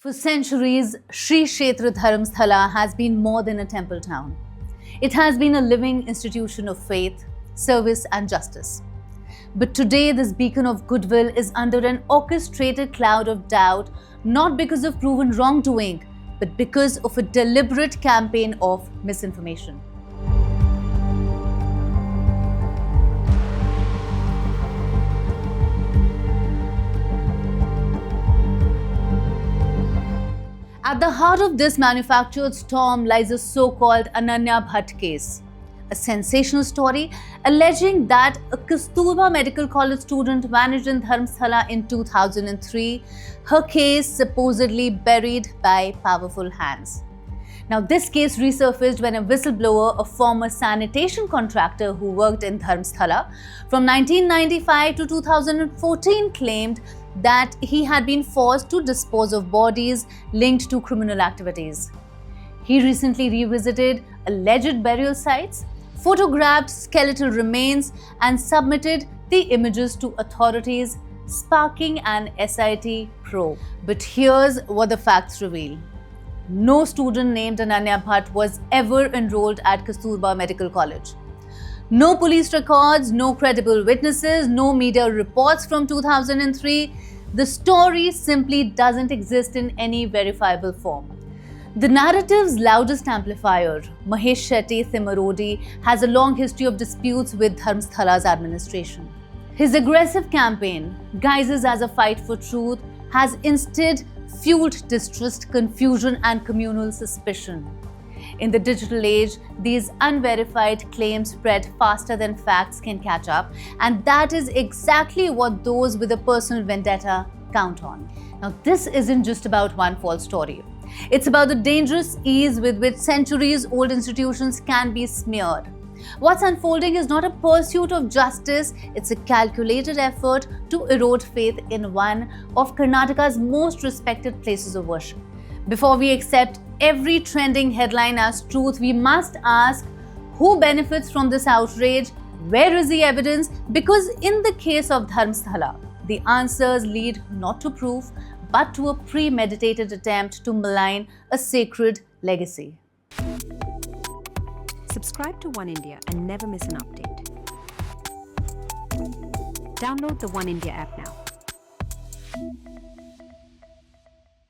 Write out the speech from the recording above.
For centuries, Sri Kshetra Dharamsthala has been more than a temple town. It has been a living institution of faith, service, and justice. But today, this beacon of goodwill is under an orchestrated cloud of doubt, not because of proven wrongdoing, but because of a deliberate campaign of misinformation. At the heart of this manufactured storm lies a so-called Ananya Bhatt case, a sensational story alleging that a Kasturba Medical College student vanished in Dharamsthala in 2003, her case supposedly buried by powerful hands. Now, this case resurfaced when a whistleblower, a former sanitation contractor who worked in Dharamsthala from 1995 to 2014, claimed that he had been forced to dispose of bodies linked to criminal activities. He recently revisited alleged burial sites, photographed skeletal remains, and submitted the images to authorities, sparking an SIT probe. But here's what the facts reveal. No student named Ananya Bhatt was ever enrolled at Kasturba Medical College. No police records, no credible witnesses, no media reports from 2003. The story simply doesn't exist in any verifiable form. The narrative's loudest amplifier, Mahesh Shetty Thimarodi, has a long history of disputes with Dharamsthala's administration. His aggressive campaign, guises as a fight for truth, has instead fueled distrust, confusion, and communal suspicion. In the digital age, these unverified claims spread faster than facts can catch up, and that is exactly what those with a personal vendetta count on. Now, this isn't just about one false story. It's about the dangerous ease with which centuries-old institutions can be smeared. What's unfolding is not a pursuit of justice, it's a calculated effort to erode faith in one of Karnataka's most respected places of worship. Before we accept every trending headline as truth, we must ask who benefits from this outrage, where is the evidence? Because in the case of Dharamsthala, the answers lead not to proof, but to a premeditated attempt to malign a sacred legacy. Subscribe to One India and never miss an update. Download the One India app now.